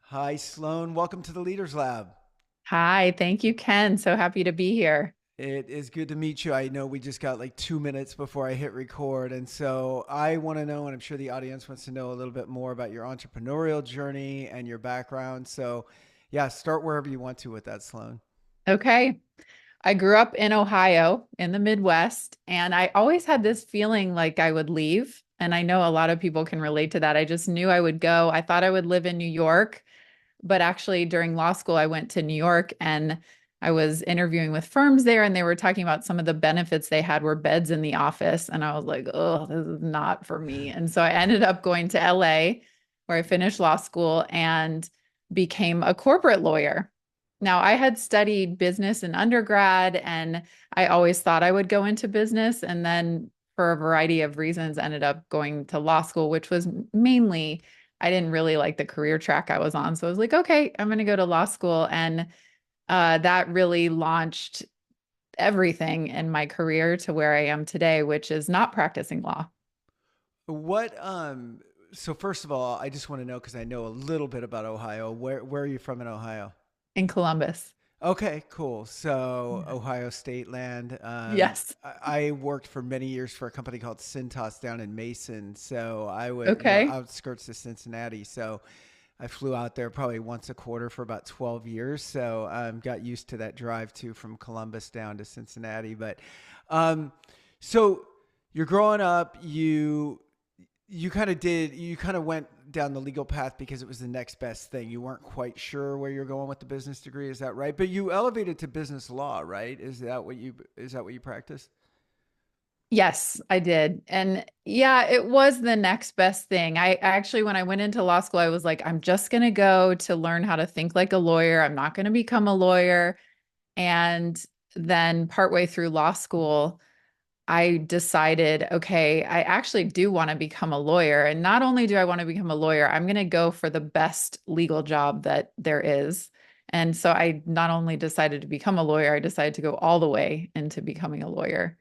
Hi, Sloane. Welcome to the Leaders Lab. Hi, thank you, Ken. So happy to be here. It is good to meet you. I know we just got like 2 minutes before I hit record. And so I want to know, and I'm sure the audience wants to know a little bit more about your entrepreneurial journey and your background. So, yeah, start wherever you want to with that, Sloane. Okay. I grew up in Ohio in the Midwest, and I always had this feeling like I would leave. And I know a lot of people can relate to that. I just knew I would go. I thought I would live in New York, but actually during law school, I went to New York and I was interviewing with firms there, and they were talking about some of the benefits they had were beds in the office. And I was like, oh, this is not for me. And so I ended up going to LA, where I finished law school and became a corporate lawyer. Now, I had studied business in undergrad, and I always thought I would go into business. And then, for a variety of reasons, ended up going to law school, which was mainly I didn't really like the career track I was on. So I was like, okay, I'm going to go to law school. And that really launched everything in my career to where I am today, which is not practicing law What, so first of all, I just want to know because I know a little bit about Ohio. Where are you from in Ohio? in Columbus. Okay, cool. So Ohio State land. Yes. I worked for many years for a company called Cintas down in Mason. So I would, Okay. outskirts of Cincinnati. So I flew out there probably once a quarter for about 12 years. So got used to that drive too from Columbus down to Cincinnati. But um, so you're growing up, you kind of went down the legal path because it was the next best thing. You weren't quite sure where you're going with the business degree. Is that right? But you elevated to business law, right? Is that what you practice? Yes, I did. And yeah, it was the next best thing. I actually, when I went into law school, I was like, I'm just going to go to learn how to think like a lawyer. I'm not going to become a lawyer. And then partway through law school, I decided, okay, I actually do want to become a lawyer. And not only do I want to become a lawyer, I'm going to go for the best legal job that there is. And so I not only decided to become a lawyer, I decided to go all the way into becoming a lawyer.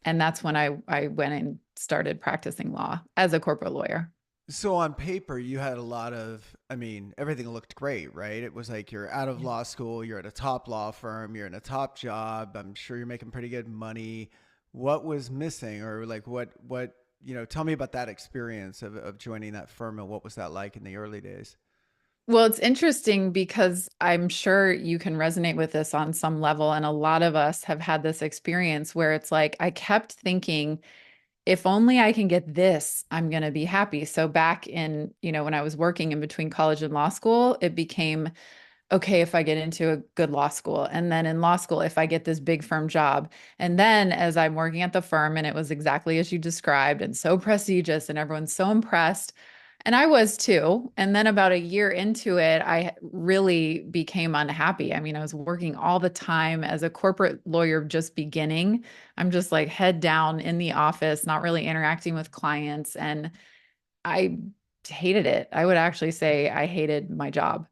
And that's when I went and started practicing law as a corporate lawyer. So on paper, you had a lot of, I mean, everything looked great, right? It was like you're out of Yeah. law school, you're at a top law firm, you're in a top job. I'm sure you're making pretty good money. What was missing, or like tell me about that experience of joining that firm and what was that like in the early days? Well, it's interesting because I'm sure you can resonate with this on some level. And a lot of us have had this experience where it's like, I kept thinking, if only I can get this, I'm going to be happy. So back in, when I was working in between college and law school, it became okay if I get into a good law school. And then in law school, if I get this big firm job. And then as I'm working at the firm, and it was exactly as you described and so prestigious, and everyone's so impressed. And I was too. And then about a year into it, I really became unhappy. I mean, I was working all the time as a corporate lawyer, just beginning. I'm just like head down in the office, not really interacting with clients. And I hated it. I would actually say I hated my job.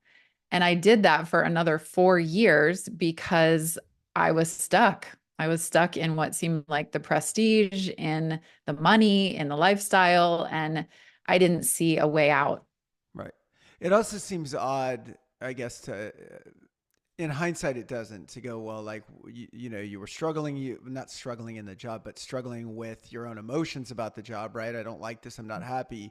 And I did that for another 4 years because I was stuck. I was stuck in what seemed like the prestige, in the money, in the lifestyle, and I didn't see a way out. Right. It also seems odd, I guess, to in hindsight, it doesn't to go, well, like, you were struggling, you not struggling in the job, but struggling with your own emotions about the job, right? I don't like this. I'm not happy.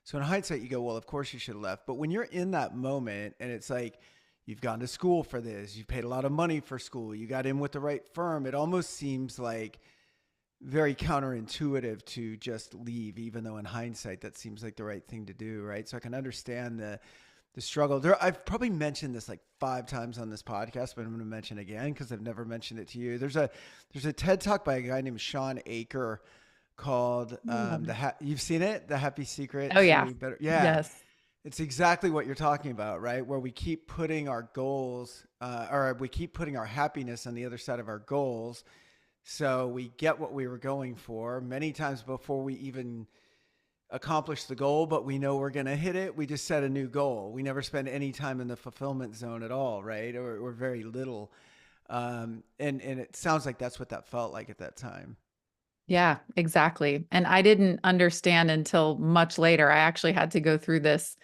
So in hindsight, you go, well, of course you should have left. But when you're in that moment and it's like, you've gone to school for this, you've paid a lot of money for school, you got in with the right firm, it almost seems like very counterintuitive to just leave, even though in hindsight that seems like the right thing to do, right? So I can understand the struggle. I've probably mentioned this like 5 times on this podcast, but I'm going to mention it again because I've never mentioned it to you. There's a TED talk by a guy named Sean Aker called you've seen it, The Happy Secret Oh, yeah. to Better. Yeah, Yes. it's exactly what you're talking about, right? Where we keep putting our goals, or we keep putting our happiness on the other side of our goals. So we get what we were going for many times before we even accomplish the goal, but we know we're going to hit it. We just set a new goal. We never spend any time in the fulfillment zone at all, right? Or very little. And it sounds like that's what that felt like at that time. Yeah, exactly. And I didn't understand until much later. I actually had to go through this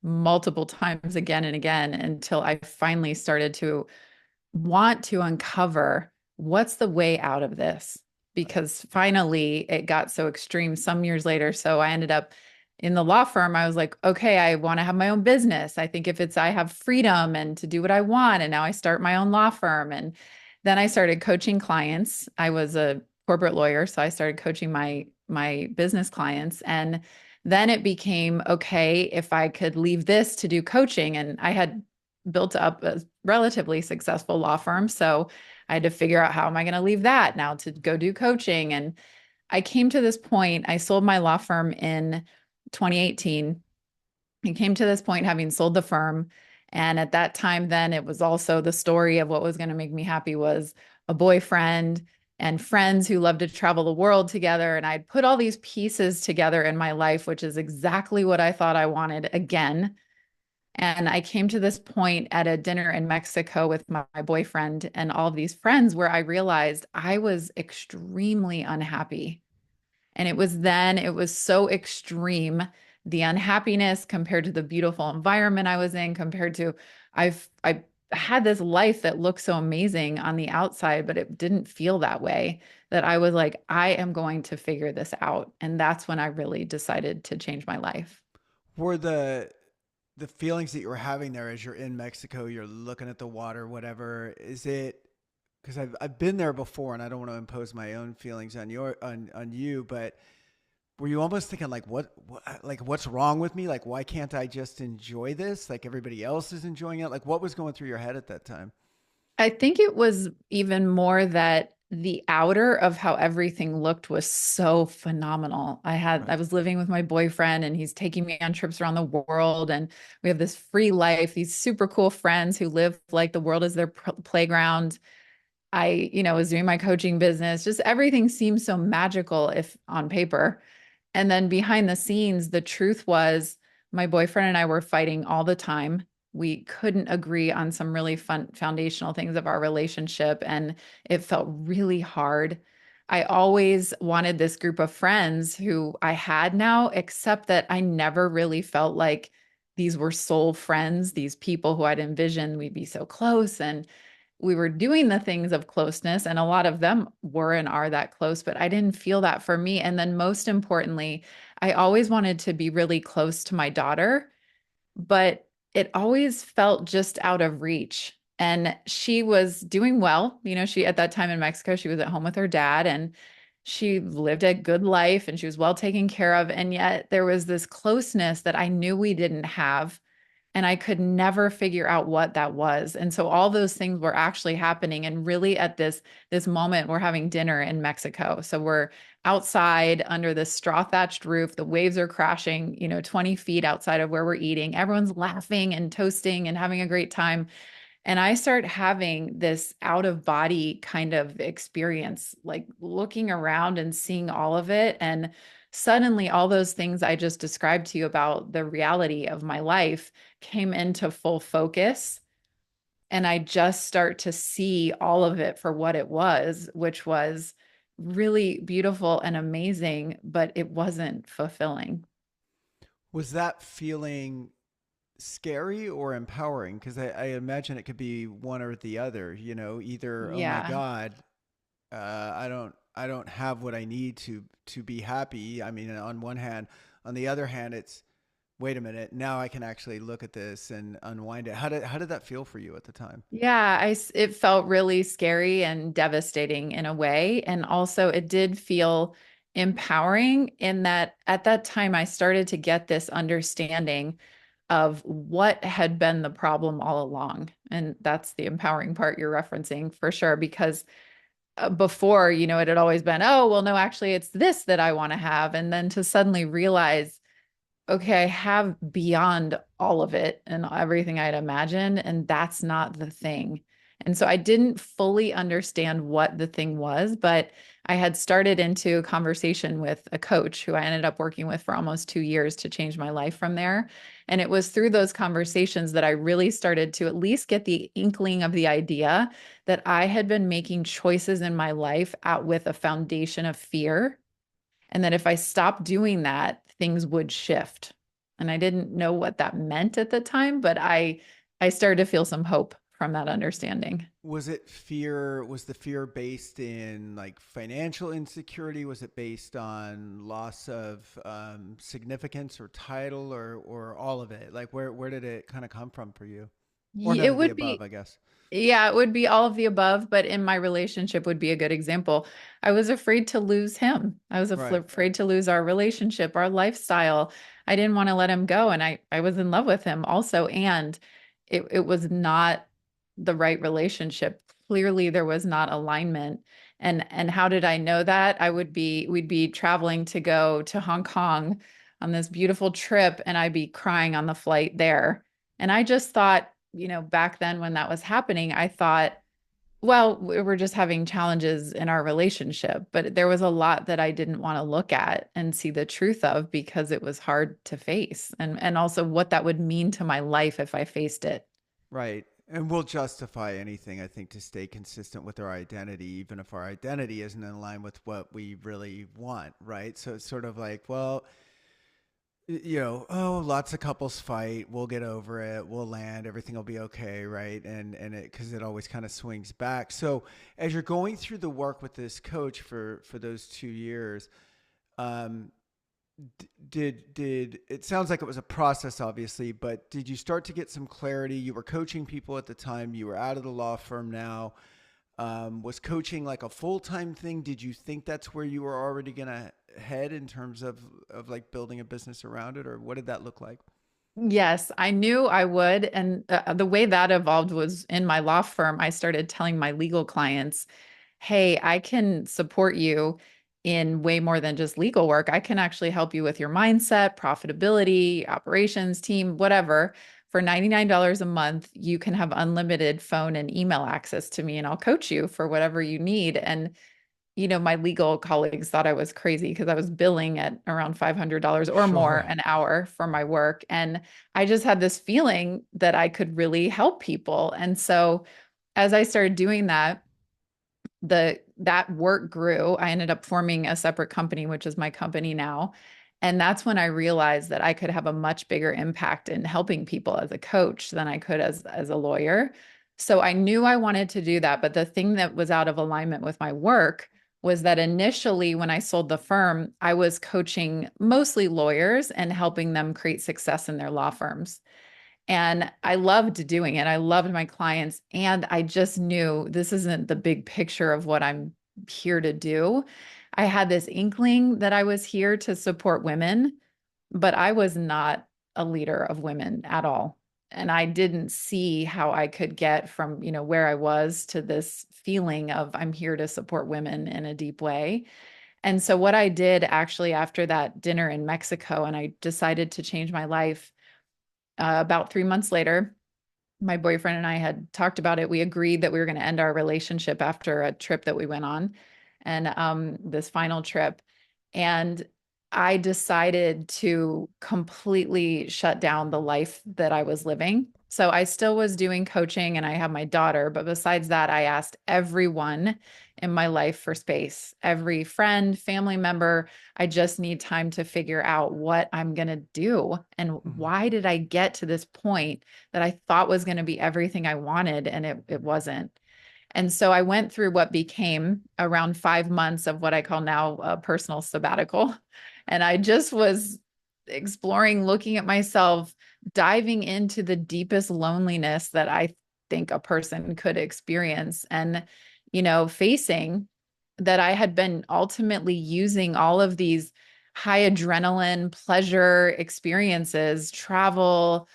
multiple times again and again until I finally started to want to uncover what's the way out of this, because finally it got so extreme some years later. So I ended up in the law firm. I was like, okay, I want to have my own business. I think if it's I have freedom and to do what I want, and now I start my own law firm. And then I started coaching clients. I was a corporate lawyer, so I started coaching my business clients. And then it became okay if I could leave this to do coaching. And I had built up a relatively successful law firm. So I had to figure out how am I going to leave that now to go do coaching. And I came to this point. I sold my law firm in 2018. I came to this point having sold the firm. And at that time, then it was also the story of what was going to make me happy was a boyfriend and friends who loved to travel the world together. And I'd put all these pieces together in my life, which is exactly what I thought I wanted again. And I came to this point at a dinner in Mexico with my boyfriend and all of these friends where I realized I was extremely unhappy. And it was then, it was so extreme, the unhappiness compared to the beautiful environment I was in, compared to I had this life that looked so amazing on the outside, but it didn't feel that way. That I was like, I am going to figure this out. And that's when I really decided to change my life. Were the feelings that you were having there as you're in Mexico, you're looking at the water, whatever, is it because I've been there before and I don't want to impose my own feelings on on you, but were you almost thinking like what like what's wrong with me? Like why can't I just enjoy this? Like everybody else is enjoying it? Like what was going through your head at that time? I think it was even more that the outer of how everything looked was so phenomenal. I Right. was living with my boyfriend and he's taking me on trips around the world, and we have this free life, these super cool friends who live like the world is their playground. I was doing my coaching business. Just everything seemed so magical if on paper. And then behind the scenes, the truth was my boyfriend and I were fighting all the time. We couldn't agree on some really fun foundational things of our relationship, and it felt really hard. I always wanted this group of friends who I had now, except that I never really felt like these were soul friends, these people who I'd envisioned we'd be so close. And we were doing the things of closeness, and a lot of them were and are that close, but I didn't feel that for me. And then most importantly, I always wanted to be really close to my daughter, but it always felt just out of reach. And she was doing well. She at that time in Mexico, she was at home with her dad, and she lived a good life and she was well taken care of. And yet there was this closeness that I knew we didn't have, and I could never figure out what that was. And so all those things were actually happening. And really at this moment, we're having dinner in Mexico. So we're outside under this straw thatched roof. The waves are crashing, 20 feet outside of where we're eating. Everyone's laughing and toasting and having a great time. And I start having this out of body kind of experience, like looking around and seeing all of it. And suddenly, all those things I just described to you about the reality of my life came into full focus. And I just start to see all of it for what it was, which was really beautiful and amazing, but it wasn't fulfilling. Was that feeling scary or empowering? Because I imagine it could be one or the other. You know, either oh my Yeah. god, I don't have what I need to be happy. I mean, on one hand, on the other hand, it's wait a minute, now I can actually look at this and unwind it. How did that feel for you at the time? Yeah, it felt really scary and devastating in a way. And also, it did feel empowering in that at that time, I started to get this understanding of what had been the problem all along. And that's the empowering part you're referencing for sure, because before, it had always been, oh, well, no, actually, it's this that I want to have. And then to suddenly realize, okay, I have beyond all of it and everything I'd imagined, and that's not the thing. And so I didn't fully understand what the thing was, but I had started into a conversation with a coach who I ended up working with for almost 2 years to change my life from there. And it was through those conversations that I really started to at least get the inkling of the idea that I had been making choices in my life out with a foundation of fear, and that if I stopped doing that, things would shift. And I didn't know what that meant at the time, but I started to feel some hope from that understanding. Was it fear? Was the fear based in like financial insecurity? Was it based on loss of significance or title, or all of it? Like where did it kind of come from for you? Or none It of the would above, be, I guess. yeah, it would be all of the above, but in my relationship would be a good example. I was afraid to lose him. I was Right. afraid to lose our relationship, our lifestyle. I didn't want to let him go, and I was in love with him also, and it was not the right relationship. Clearly, there was not alignment. And how did I know that? We'd be traveling to go to Hong Kong on this beautiful trip, and I'd be crying on the flight there. And I just thought, back then when that was happening, I thought, well, we were just having challenges in our relationship. But there was a lot that I didn't want to look at and see the truth of because it was hard to face. And also what that would mean to my life if I faced it. Right. And we'll justify anything, I think, to stay consistent with our identity, even if our identity isn't in line with what we really want. Right. So it's sort of like, well, oh, lots of couples fight. We'll get over it. We'll land. Everything will be okay, right? And it because it always kind of swings back. So as you're going through the work with this coach for those 2 years, um, did it sounds like it was a process, obviously, but did you start to get some clarity? You were coaching people at the time. You were out of the law firm now. Was coaching like a full time thing? Did you think that's where you were already gonna head in terms of like building a business around it, or what did that look like? Yes, I knew I would. And the way that evolved was in my law firm, I started telling my legal clients, hey, I can support you in way more than just legal work. I can actually help you with your mindset, profitability, operations, team, whatever. For $99 a month, you can have unlimited phone and email access to me, and I'll coach you for whatever you need. And my legal colleagues thought I was crazy because I was billing at around $500 or more Sure. an hour for my work. And I just had this feeling that I could really help people. And so as I started doing that, that work grew. I ended up forming a separate company, which is my company now. And that's when I realized that I could have a much bigger impact in helping people as a coach than I could as a lawyer. So I knew I wanted to do that. But the thing that was out of alignment with my work was that initially, when I sold the firm, I was coaching mostly lawyers and helping them create success in their law firms. And I loved doing it. I loved my clients. And I just knew this isn't the big picture of what I'm here to do. I had this inkling that I was here to support women, but I was not a leader of women at all. And I didn't see how I could get from, where I was to this feeling of I'm here to support women in a deep way. And so what I did actually after that dinner in Mexico, and I decided to change my life about 3 months later, my boyfriend and I had talked about it. We agreed that we were going to end our relationship after a trip that we went on, and this final trip. And I decided to completely shut down the life that I was living. So I still was doing coaching and I have my daughter, but besides that, I asked everyone in my life for space, every friend, family member. I just need time to figure out what I'm going to do. And Mhm. why did I get to this point that I thought was going to be everything I wanted and it wasn't? And so I went through what became around 5 months of what I call now a personal sabbatical. And I just was exploring, looking at myself, diving into the deepest loneliness that I think a person could experience. And, facing that I had been ultimately using all of these high adrenaline pleasure experiences, travel,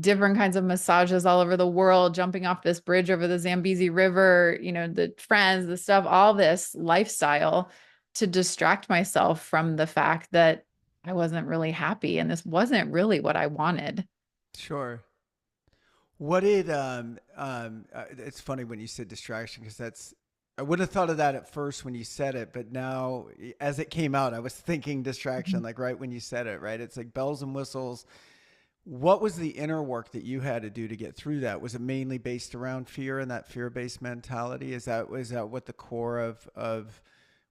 different kinds of massages all over the world, jumping off this bridge over the Zambezi River, the friends, the stuff, all this lifestyle to distract myself from the fact that I wasn't really happy and this wasn't really what I wanted. Sure. What did it's funny when you said distraction because that's I would have thought of that at first when you said it, but now as it came out, I was thinking distraction, like right when you said it, right? It's like bells and whistles. What was the inner work that you had to do to get through that? Was it mainly based around fear and that fear-based mentality? Is that what the core of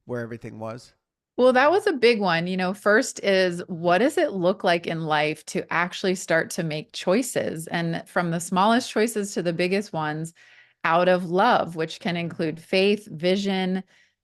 where everything was? Well, that was a big one. First is what does it look like in life to actually start to make choices? And from the smallest choices to the biggest ones, out of love, which can include faith, vision,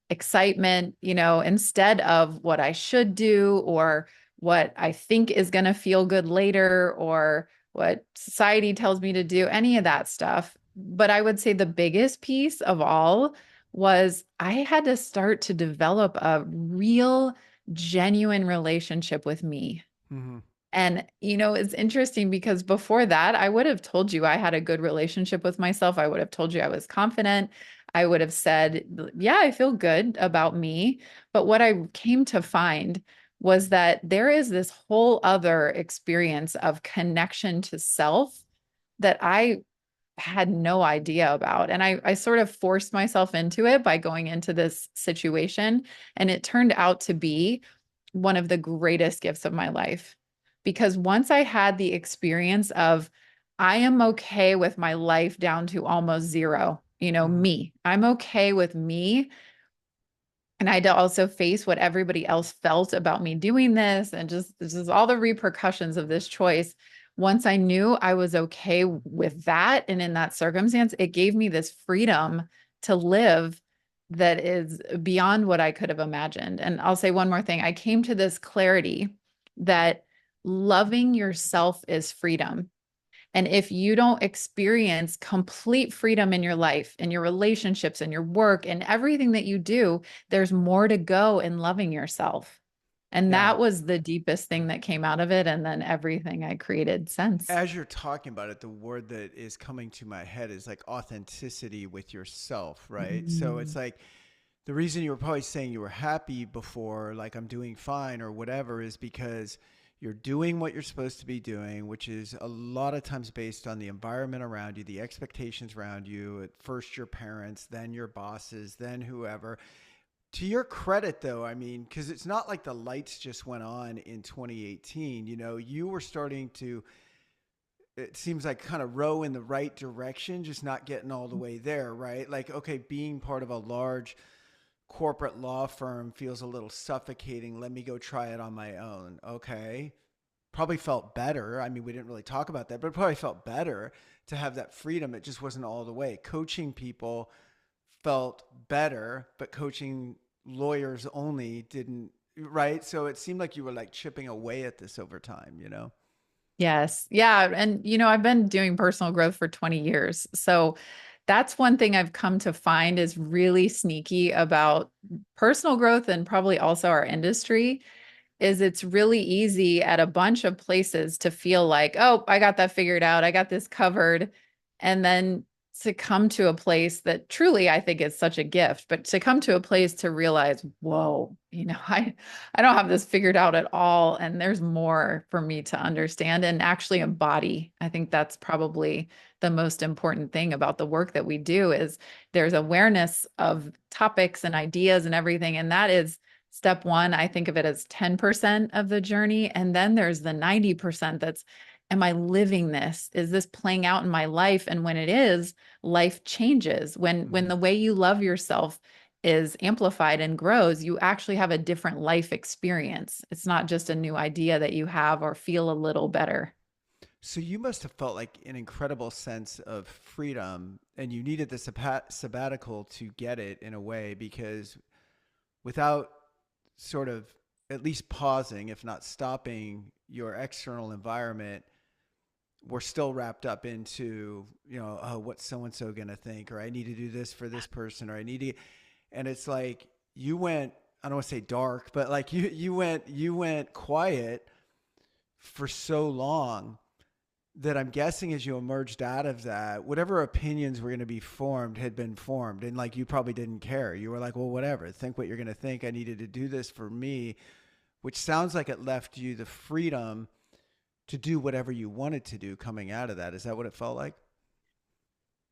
excitement, instead of what I should do or what I think is going to feel good later or what society tells me to do, any of that stuff. But I would say the biggest piece of all was I had to start to develop a real, genuine relationship with me. Hmm. And, it's interesting because before that, I would have told you I had a good relationship with myself. I would have told you I was confident. I would have said, yeah, I feel good about me. But what I came to find was that there is this whole other experience of connection to self that I had no idea about. And I sort of forced myself into it by going into this situation. And it turned out to be one of the greatest gifts of my life. Because once I had the experience of, I am okay with my life down to almost zero, Hmm. me, I'm okay with me and I had to also face what everybody else felt about me doing this and just this is all the repercussions of this choice. Once I knew I was okay with that and in that circumstance, it gave me this freedom to live that is beyond what I could have imagined. And I'll say one more thing. I came to this clarity that loving yourself is freedom. And if you don't experience complete freedom in your life, in your relationships, in your work, and everything that you do, there's more to go in loving yourself. And Yeah. that was the deepest thing that came out of it. And then everything I created since. As you're talking about it, the word that is coming to my head is like authenticity with yourself, right? So it's Mm. like the reason you were probably saying you were happy before, like I'm doing fine or whatever, is because you're doing what you're supposed to be doing, which is a lot of times based on the environment around you, the expectations around you, at first your parents, then your bosses, then whoever. To your credit, though, I mean, because it's not like the lights just went on in 2018. You were starting to, it seems like, kind of row in the right direction, just not getting all the way there, right? Like, okay, being part of a large corporate law firm feels a little suffocating. Let me go try it on my own. Okay. Probably felt better. I mean, we didn't really talk about that, but it probably felt better to have that freedom. It just wasn't all the way. Coaching people felt better, but coaching lawyers only didn't, right? So it seemed like you were like chipping away at this over time. Yes. Yeah. And, I've been doing personal growth for 20 years. So that's one thing I've come to find is really sneaky about personal growth and probably also our industry is it's really easy at a bunch of places to feel like, oh, I got that figured out. I got this covered. And then to come to a place that truly I think is such a gift, but to come to a place to realize, whoa, I don't have this figured out at all. And there's more for me to understand and actually embody. I think that's probably the most important thing about the work that we do is there's awareness of topics and ideas and everything. And that is step one. I think of it as 10% of the journey. And then there's the 90% that's, am I living this? Is this playing out in my life? And when it is, life changes. When Mm-hmm. the way you love yourself is amplified and grows, you actually have a different life experience. It's not just a new idea that you have or feel a little better. So you must have felt like an incredible sense of freedom, and you needed the sabbatical to get it in a way because without sort of at least pausing, if not stopping your external environment, we're still wrapped up into, oh, what's so and so going to think, or I need to do this for this person, or I need to, and it's like you went, I don't want to say dark, but like you went quiet for so long that I'm guessing as you emerged out of that, whatever opinions were going to be formed had been formed. And like you probably didn't care. You were like, well, whatever, think what you're going to think. I needed to do this for me, which sounds like it left you the freedom to do whatever you wanted to do coming out of that. Is that what it felt like?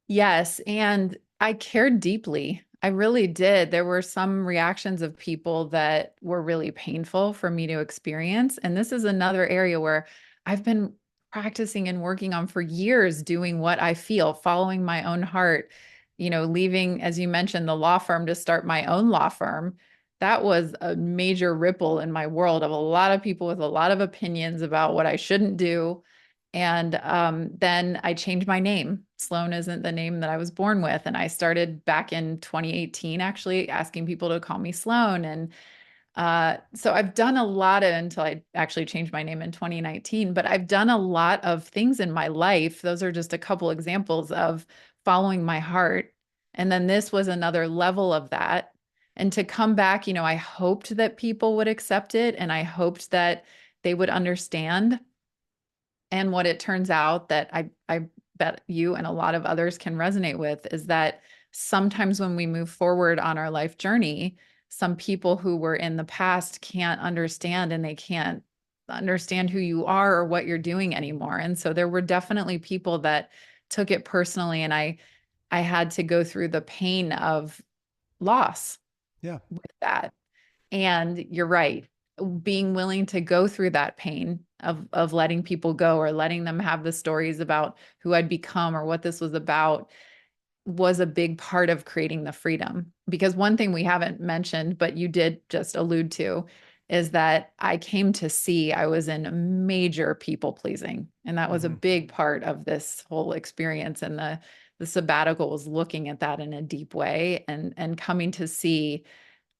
Yes, and I cared deeply. I really did. There were some reactions of people that were really painful for me to experience. And this is another area where I've been practicing and working on for years, doing what I feel, following my own heart, leaving, as you mentioned, the law firm to start my own law firm. that was a major ripple in my world of a lot of people with a lot of opinions about what I shouldn't do. And then I changed my name. Sloane isn't the name that I was born with. And I started back in 2018, actually asking people to call me Sloane. And so I've done a lot of, until I actually changed my name in 2019, but I've done a lot of things in my life. Those are just a couple examples of following my heart. And then this was another level of that. And to come back, I hoped that people would accept it and I hoped that they would understand. And what it turns out that I bet you and a lot of others can resonate with is that sometimes when we move forward on our life journey, some people who were in the past can't understand and they can't understand who you are or what you're doing anymore. And so there were definitely people that took it personally and I had to go through the pain of loss Yeah. with that. And you're right, being willing to go through that pain of letting people go or letting them have the stories about who I'd become or what this was about was a big part of creating the freedom. Because one thing we haven't mentioned, but you did just allude to, is that I came to see I was in major people pleasing. And that was a Hmm. big part of this whole experience. And the sabbatical was looking at that in a deep way and coming to see,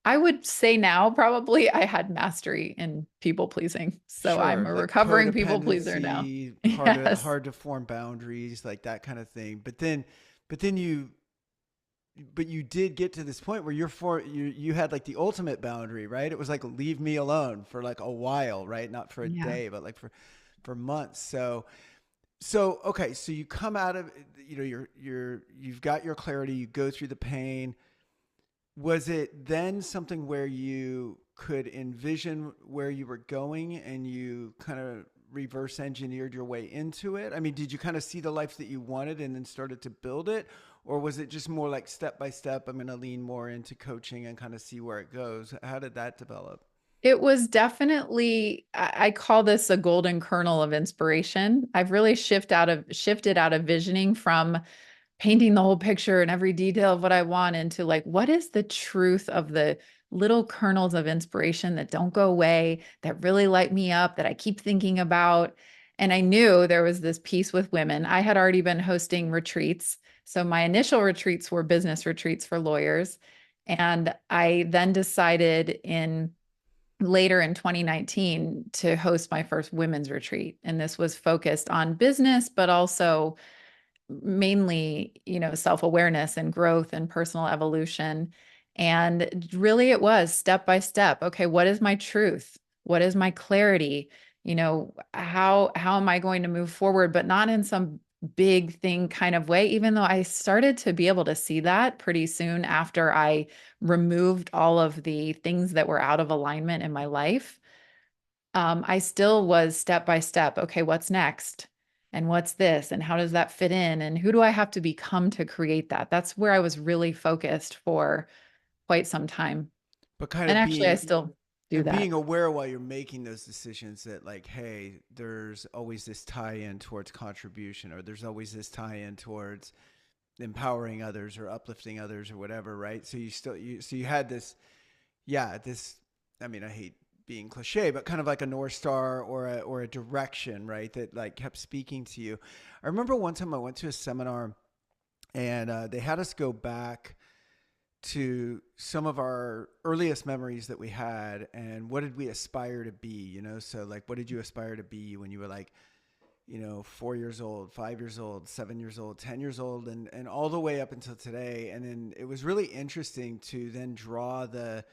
I would say now probably I had mastery in people pleasing. So I'm Sure, a like recovering people pleaser now. codependency, Yes. hard to form boundaries, like that kind of thing. But then you did get to this point where you had like the ultimate boundary, right? It was like leave me alone for like a while, right? Not for a Yeah. day, but like for months. So okay, so you come out of, you've got your clarity, you go through the pain. Was it then something where you could envision where you were going and you kind of reverse engineered your way into it? I mean, did you kind of see the life that you wanted and then started to build it? Or was it just more like step by step, I'm going to lean more into coaching and kind of see where it goes? How did that develop? It was definitely, I call this a golden kernel of inspiration. I've really shifted out of visioning from painting the whole picture and every detail of what I want into like, what is the truth of the little kernels of inspiration that don't go away, that really light me up, that I keep thinking about? And I knew there was this piece with women. I had already been hosting retreats. So my initial retreats were business retreats for lawyers. And I then decided in later in 2019 to host my first women's retreat. And this was focused on business, but also mainly, self-awareness and growth and personal evolution. And really it was step by step. Okay, what is my truth? What is my clarity? How am I going to move forward, but not in some big thing kind of way, even though I started to be able to see that pretty soon after I removed all of the things that were out of alignment in my life. I still was step by step. Okay, what's next? And what's this? And how does that fit in? And who do I have to become to create that? That's where I was really focused for quite some time. But kind And of actually, I being still do and that. being aware while you're making those decisions that like, hey, there's always this tie-in towards contribution, or there's always this tie-in towards empowering others or uplifting others or whatever, right? So you had this, yeah, this, I mean, I hate being cliche, but kind of like a North Star or a direction, right? That like kept speaking to you. I remember one time I went to a seminar and they had us go back to some of our earliest memories that we had and what did we aspire to be, so like what did you aspire to be when you were like, 4 years old, 5 years old, 7 years old, 10 years old, and all the way up until today. And then it was really interesting to then draw the,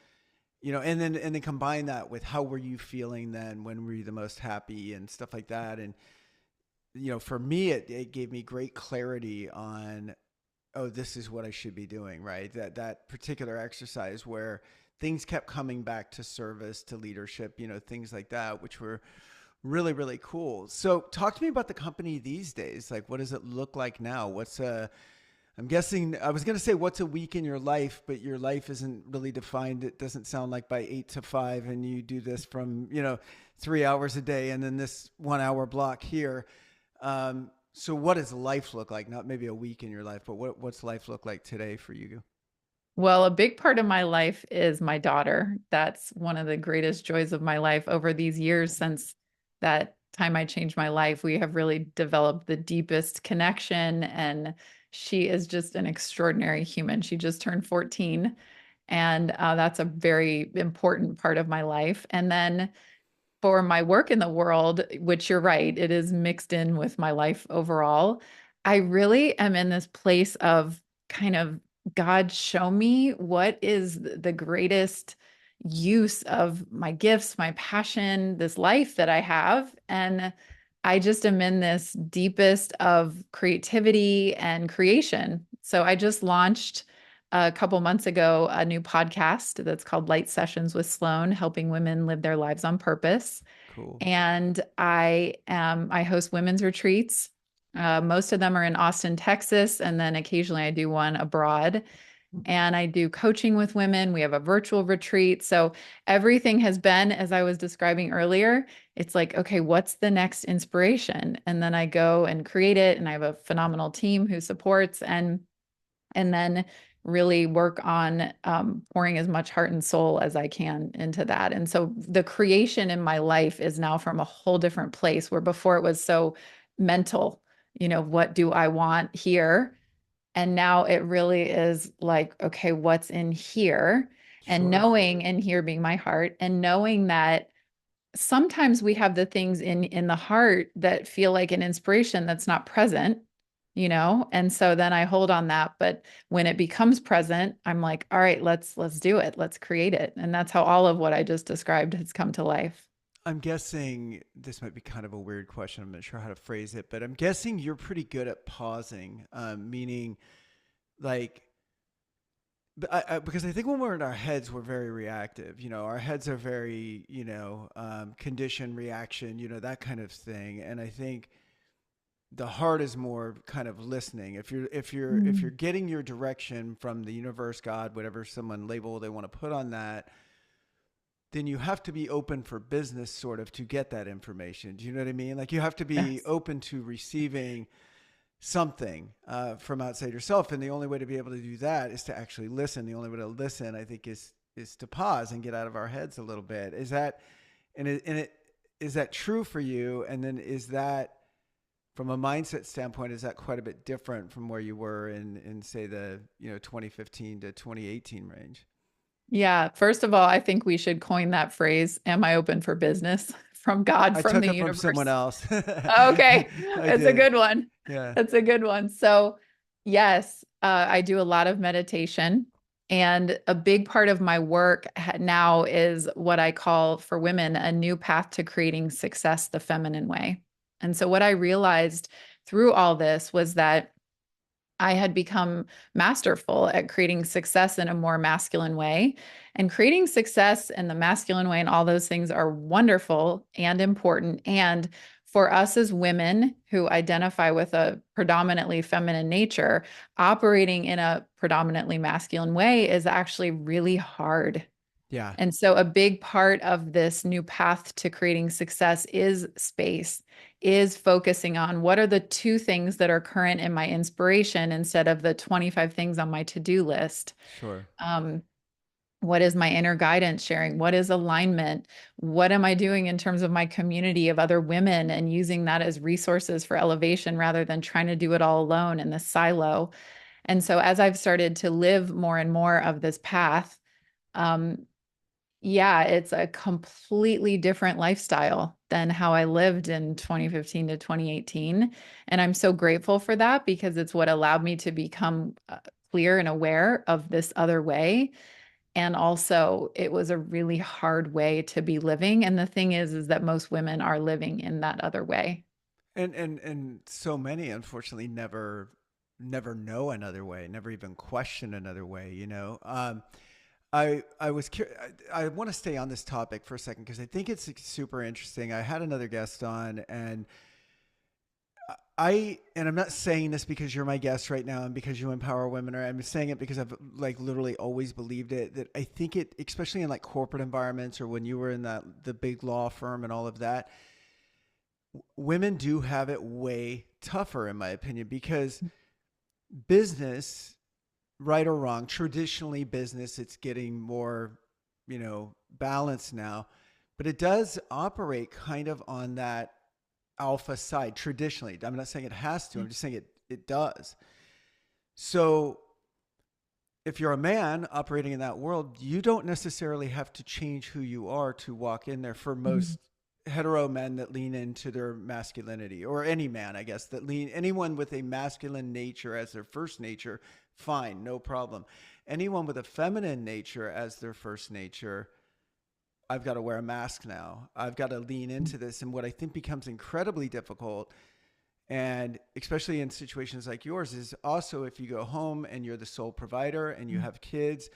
and then combine that with how were you feeling then, when were you the most happy and stuff like that. And, for me, it gave me great clarity on, oh, this is what I should be doing, right? That particular exercise where things kept coming back to service, to leadership, things like that, which were really, really cool. So talk to me about the company these days. Like, what does it look like now? I'm guessing, I was going to say, what's a week in your life, but your life isn't really defined. It doesn't sound like by 8 to 5 and you do this from, 3 hours a day and then this 1 hour block here. So what does life look like? Not maybe a week in your life, but what's life look like today for you? Well, a big part of my life is my daughter. That's one of the greatest joys of my life. Over these years, since that time I changed my life, we have really developed the deepest connection. And she is just an extraordinary human. She just turned 14. And that's a very important part of my life. And then for my work in the world, which you're right, it is mixed in with my life overall. I really am in this place of kind of God, show me what is the greatest use of my gifts, my passion, this life that I have. And I just am in this deepest of creativity and creation. So I just launched a couple months ago a new podcast that's called Light Sessions with Sloane, helping women live their lives on purpose. Cool. And I host women's retreats. Most of them are in Austin, Texas, and then occasionally I do one abroad. And I do coaching with women. We have a virtual retreat. So everything has been, as I was describing earlier, it's like, okay, what's the next inspiration? And then I go and create it. And I have a phenomenal team who supports and then really work on pouring as much heart and soul as I can into that. And so the creation in my life is now from a whole different place where before it was so mental, what do I want here? And now it really is like, okay, what's in here? And Sure. knowing, and here being my heart, and knowing that sometimes we have the things in the heart that feel like an inspiration that's not present, and so then I hold on that, but when it becomes present, I'm like, all right, let's do it, let's create it. And that's how all of what I just described has come to life. I'm guessing this might be kind of a weird question. I'm not sure how to phrase it, but I'm guessing you're pretty good at pausing, meaning like, because I think when we're in our heads, we're very reactive. Our heads are very, condition, reaction, that kind of thing. And I think the heart is more kind of listening. If you're Mm. getting your direction from the universe, God, whatever someone label they want to put on that, then you have to be open for business sort of to get that information. Do you know what I mean? Like you have to be Yes. open to receiving something from outside yourself, and the only way to be able to do that is to actually listen. The only way to listen, I think, is to pause and get out of our heads a little bit. Is that and it is that true for you? And then is that from a mindset standpoint, is that quite a bit different from where you were in say the 2015 to 2018 range? Yeah. First of all, I think we should coin that phrase, am I open for business? From God, I from took the it from someone universe. else. Okay, I it's a did. good one. Yeah. That's a good one. So, yes, I do a lot of meditation. And a big part of my work now is what I call for women a new path to creating success the feminine way. And so, what I realized through all this was that I had become masterful at creating success in a more masculine way. And creating success in the masculine way and all those things are wonderful and important. And for us as women who identify with a predominantly feminine nature, operating in a predominantly masculine way is actually really hard. Yeah. And so, a big part of this new path to creating success is space, is focusing on what are the two things that are current in my inspiration instead of the 25 things on my to do list. Sure. Um, what is my inner guidance sharing? What is alignment? What am I doing in terms of my community of other women and using that as resources for elevation rather than trying to do it all alone in this silo? And so, as I've started to live more and more of this path, um, yeah, it's a completely different lifestyle than how I lived in 2015 to 2018. And I'm so grateful for that because it's what allowed me to become clear and aware of this other way. And also, it was a really hard way to be living. And the thing is that most women are living in that other way. And so many unfortunately never know another way, never even question another way. I was curious. I want to stay on this topic for a second because I think it's super interesting. I had another guest on, and I'm not saying this because you're my guest right now and because you empower women, or I'm saying it because I've like literally always believed it, that I think it, especially in like corporate environments or when you were in the big law firm and all of that, women do have it way tougher in my opinion, because business right or wrong, traditionally business, it's getting more, balanced now, but it does operate kind of on that alpha side traditionally. I'm not saying it has to. I'm just saying it does. So if you're a man operating in that world, you don't necessarily have to change who you are to walk in there for Mhm. most hetero men that lean into their masculinity, or any man, I guess, that lean, anyone with a masculine nature as their first nature, fine, no problem. Anyone with a feminine nature as their first nature, I've got to wear a mask now. I've got to lean into this. And what I think becomes incredibly difficult, and especially in situations like yours, is also if you go home and you're the sole provider and you have kids,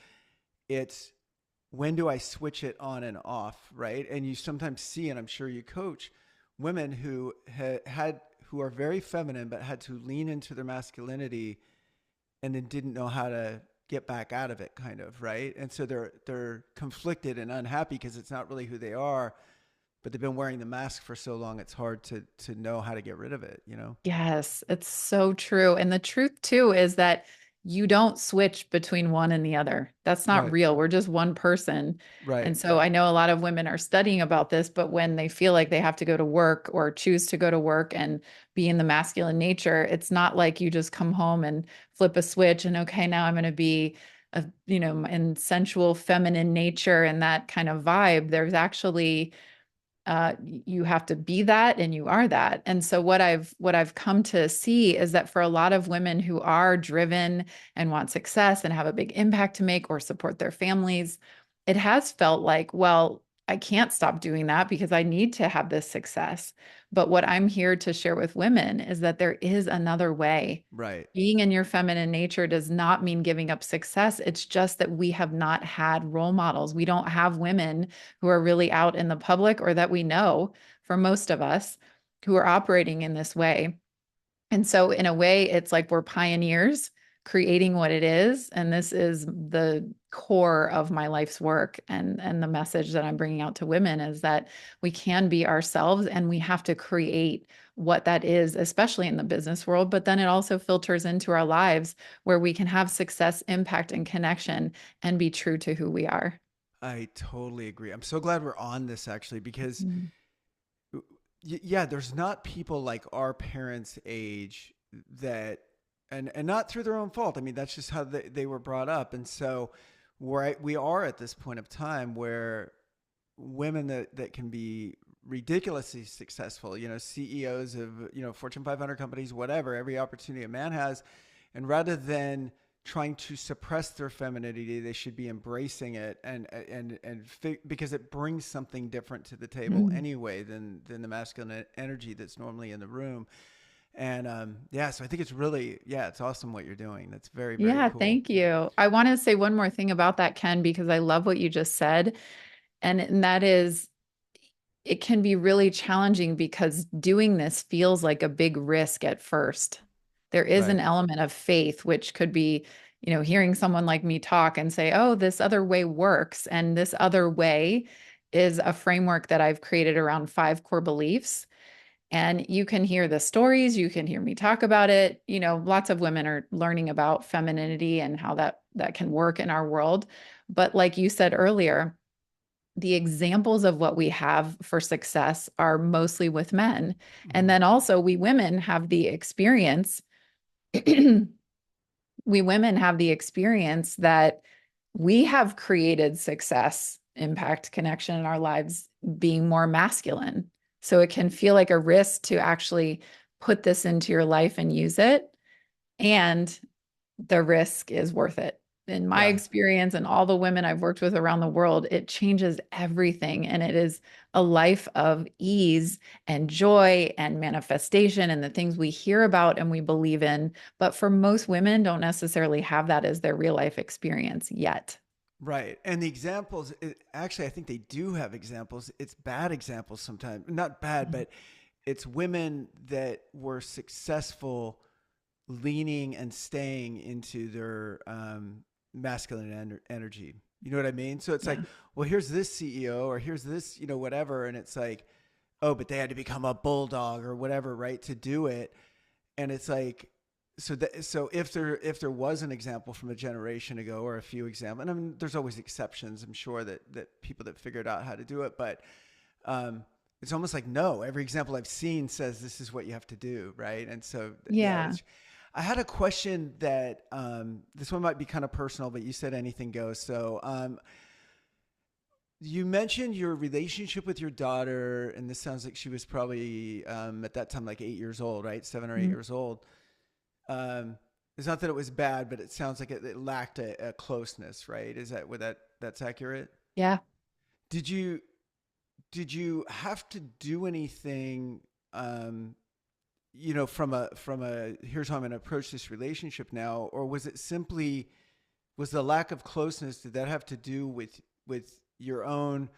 it's when do I switch it on and off, right? And you sometimes see, and I'm sure you coach women who who are very feminine but had to lean into their masculinity and then didn't know how to get back out of it, kind of, right? And so they're conflicted and unhappy because it's not really who they are, but they've been wearing the mask for so long it's hard to know how to get rid of it, you know? Yes, it's so true. And the truth too is that you don't switch between one and the other. That's not Right. real. We're just one person. Right. And so I know a lot of women are studying about this, but when they feel like they have to go to work or choose to go to work and be in the masculine nature, it's not like you just come home and flip a switch and okay, now I'm going to be in sensual feminine nature and that kind of vibe. There's actually you have to be that and you are that. And so what I've come to see is that for a lot of women who are driven and want success and have a big impact to make or support their families, it has felt like, well, I can't stop doing that because I need to have this success. But what I'm here to share with women is that there is another way. Right. Being in your feminine nature does not mean giving up success. It's just that we have not had role models. We don't have women who are really out in the public or that we know for most of us who are operating in this way. And so, in a way, it's like we're pioneers creating what it is. And this is the core of my life's work. And the message that I'm bringing out to women is that we can be ourselves and we have to create what that is, especially in the business world. But then it also filters into our lives where we can have success, impact, and connection and be true to who we are. I totally agree. I'm so glad we're on this actually because Mhm. yeah, there's not people like our parents' age that, and not through their own fault. I mean, that's just how they were brought up. And so we are at this point of time where women that can be ridiculously successful, CEOs of, Fortune 500 companies, whatever, every opportunity a man has. And rather than trying to suppress their femininity, they should be embracing it because it brings something different to the table Mhm. anyway than the masculine energy that's normally in the room. And yeah, so I think it's really, yeah, it's awesome what you're doing. That's very, very Yeah, cool. thank you. I want to say one more thing about that, Ken, because I love what you just said. And that is, it can be really challenging because doing this feels like a big risk at first. There is an Right. element of faith, which could be, hearing someone like me talk and say, oh, this other way works. And this other way is a framework that I've created around 5 core beliefs. And you can hear the stories, you can hear me talk about it. Lots of women are learning about femininity and how that can work in our world. But like you said earlier, the examples of what we have for success are mostly with men. And Mm-hmm. then also we women have the experience we women have the experience that we have created success, impact, connection in our lives being more masculine. So it can feel like a risk to actually put this into your life and use it. And the risk is worth it. In my Yeah. experience and all the women I've worked with around the world, it changes everything. And it is a life of ease and joy and manifestation and the things we hear about and we believe in. But for most women, don't necessarily have that as their real life experience yet. Right. And the examples, actually, I think they do have examples. It's bad examples sometimes. Not bad, Mhm. but it's women that were successful leaning and staying into their masculine energy. You know what I mean? So it's like, Yeah. well, here's this CEO or here's this, whatever. And it's like, oh, but they had to become a bulldog or whatever, right, to do it. And it's like, so if there was an example from a generation ago or a few examples, and I mean, there's always exceptions. I'm sure that people that figured out how to do it, but um, it's almost like no. Every example I've seen says this is what you have to do, right? And so yeah, Yeah. I had a question that this one might be kind of personal, but you said anything goes. So you mentioned your relationship with your daughter, and this sounds like she was probably at that time like 8 years old, right? 7 or 8 years old. Um, it's not that it was bad, but it sounds like it lacked a closeness, right? Is that what that's accurate? Yeah. Did you did you have to do anything, um, from a here's how I'm going to approach this relationship now, or was it simply was the lack of closeness? Did that have to do with your own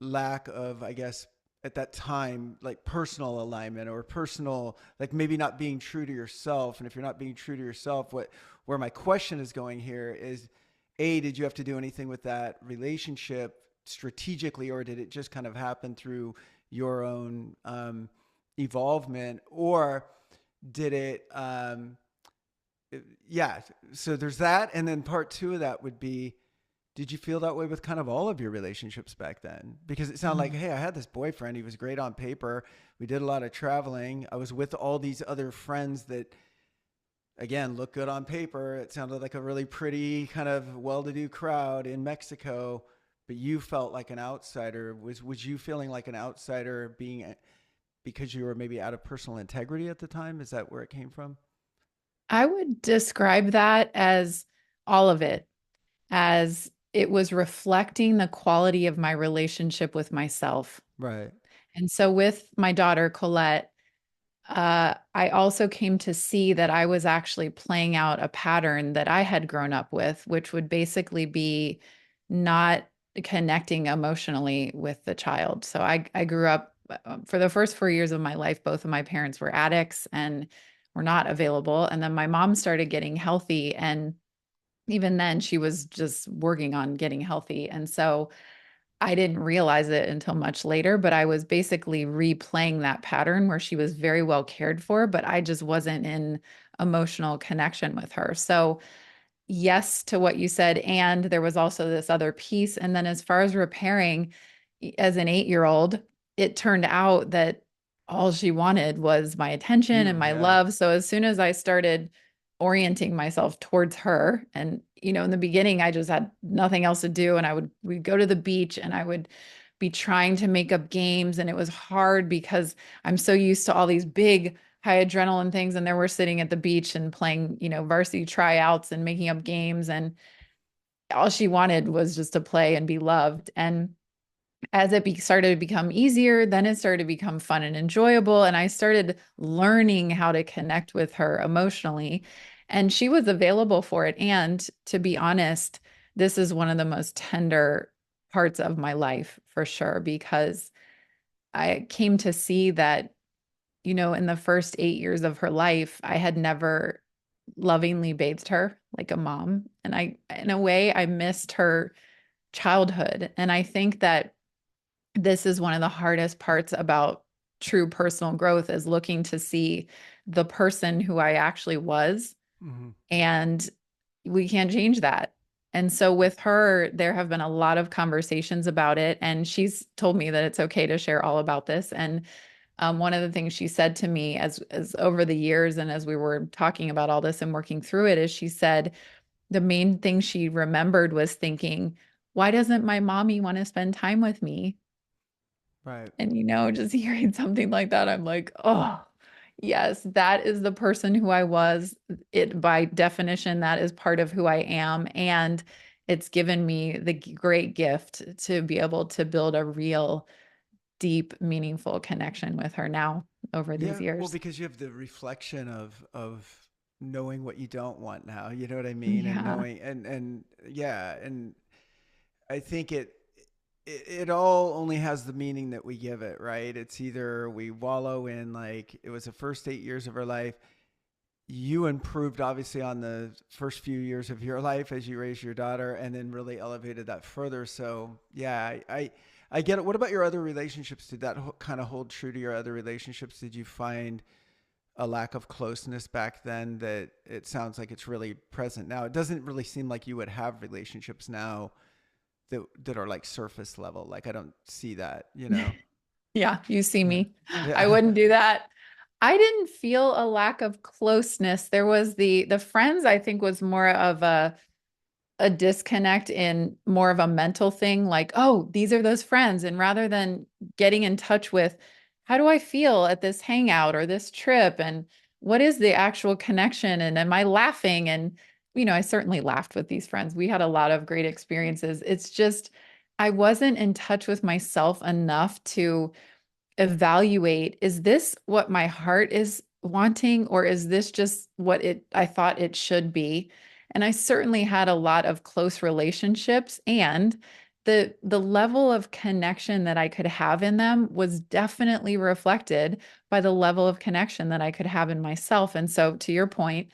lack of, I guess, at that time, like personal alignment or personal, like maybe not being true to yourself? And if you're not being true to yourself, where my question is going here is, A, did you have to do anything with that relationship strategically, or did it just kind of happen through your own evolvement, or did it, yeah, so there's that. And then part two of that would be, did you feel that way with kind of all of your relationships back then? Because it sounded like, Mm. hey, I had this boyfriend. He was great on paper. We did a lot of traveling. I was with all these other friends that, again, look good on paper. It sounded like a really pretty, kind of well to do crowd in Mexico. But you felt like an outsider. Was you feeling like an outsider being because you were maybe out of personal integrity at the time? Is that where it came from? I would describe that as all of it, as it was reflecting the quality of my relationship with myself. Right. And so with my daughter, Colette, I also came to see that I was actually playing out a pattern that I had grown up with, which would basically be not connecting emotionally with the child. So I grew up for the first 4 years of my life, both of my parents were addicts and were not available. And then my mom started getting healthy. And even then, she was just working on getting healthy. And so I didn't realize it until much later, but I was basically replaying that pattern where she was very well cared for, but I just wasn't in emotional connection with her. So, yes to what you said. And there was also this other piece. And then, as far as repairing, as an 8-year-old, it turned out that all she wanted was my attention and You, my yeah. love. So, as soon as I started orienting myself towards her, and in the beginning, I just had nothing else to do. And we'd go to the beach and I would be trying to make up games. And it was hard because I'm so used to all these big, high adrenaline things. And there we're sitting at the beach and playing, varsity tryouts and making up games. And all she wanted was just to play and be loved. And as it started to become easier, then it started to become fun and enjoyable. And I started learning how to connect with her emotionally. And she was available for it. And to be honest, this is one of the most tender parts of my life for sure, because I came to see that in the first 8 years of her life, I had never lovingly bathed her like a mom. And in a way, I missed her childhood. And I think that this is one of the hardest parts about true personal growth is looking to see the person who I actually was. Mm-hmm. And we can't change that. And so with her, there have been a lot of conversations about it. And she's told me that it's okay to share all about this. And one of the things she said to me as over the years and as we were talking about all this and working through it is she said the main thing she remembered was thinking, why doesn't my mommy want to spend time with me? Right. And just hearing something like that, I'm like, oh, yes, that is the person who I was. It by definition, that is part of who I am. And it's given me the great gift to be able to build a real deep, meaningful connection with her now over these Yeah, well, years. because you have the reflection of knowing what you don't want now. You know what I mean? And Yeah. knowing and yeah, and I think it all only has the meaning that we give it, right? It's either we wallow in like it was the first 8 years of our life. You improved obviously on the first few years of your life as you raised your daughter, and then really elevated that further. So yeah, I get it. What about your other relationships? Did that kind of hold true to your other relationships? Did you find a lack of closeness back then that it sounds like it's really present now. It doesn't really seem like you would have relationships now that are like surface level. Like I don't see that, you know. Yeah, you see Yeah. me. I Yeah. wouldn't do that. I didn't feel a lack of closeness. There was the friends, I think, was more of a disconnect in more of a mental thing, like, oh, these are those friends. And rather than getting in touch with how do I feel at this hangout or this trip, and what is the actual connection? And am I laughing? And, I certainly laughed with these friends. We had a lot of great experiences. It's just, I wasn't in touch with myself enough to evaluate, is this what my heart is wanting, or is this just what it I thought it should be? And I certainly had a lot of close relationships, and the level of connection that I could have in them was definitely reflected by the level of connection that I could have in myself. And so to your point,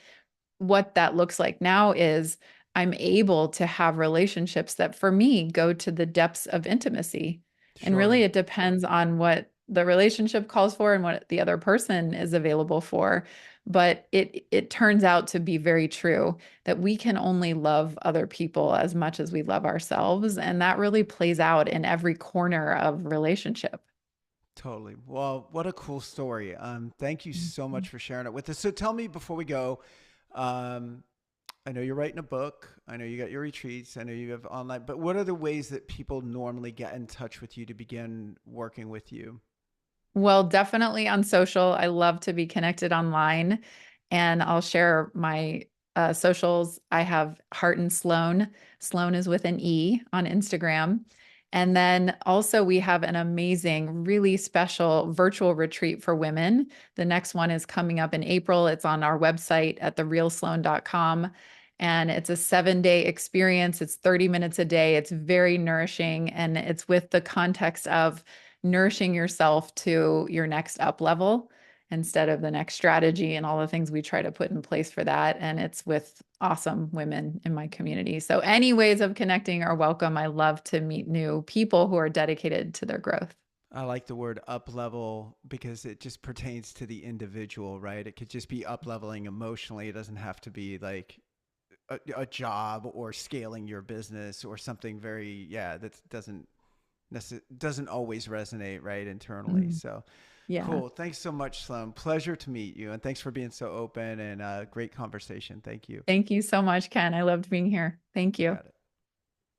what that looks like now is I'm able to have relationships that for me go to the depths of intimacy. And really, Sure. it depends on what the relationship calls for and what the other person is available for. But it turns out to be very true that we can only love other people as much as we love ourselves. And that really plays out in every corner of relationship. Totally. Well, what a cool story. Thank you so much for sharing it with us. So tell me before we go, um, I know you're writing a book. I know you got your retreats. I know you have online, but what are the ways that people normally get in touch with you to begin working with you? Well, definitely on social. I love to be connected online, and I'll share my socials. I have Heart and Sloane. Sloane is with an E on Instagram. And then also, we have an amazing, really special virtual retreat for women. The next one is coming up in April. It's on our website at therealsloane.com. And it's a 7-day experience. It's 30 minutes a day. It's very nourishing. And it's with the context of nourishing yourself to your next up level instead of the next strategy and all the things we try to put in place for that. And it's with awesome women in my community. So, any ways of connecting are welcome. I love to meet new people who are dedicated to their growth. I like the word up level because it just pertains to the individual, right? It could just be up leveling emotionally. It doesn't have to be like a job or scaling your business or something very, yeah, that doesn't always resonate right internally. Mm, So yeah. cool. Thanks so much, Sloan. Pleasure to meet you. And thanks for being so open and great conversation. Thank you. Thank you so much, Ken. I loved being here. Thank you. Got it.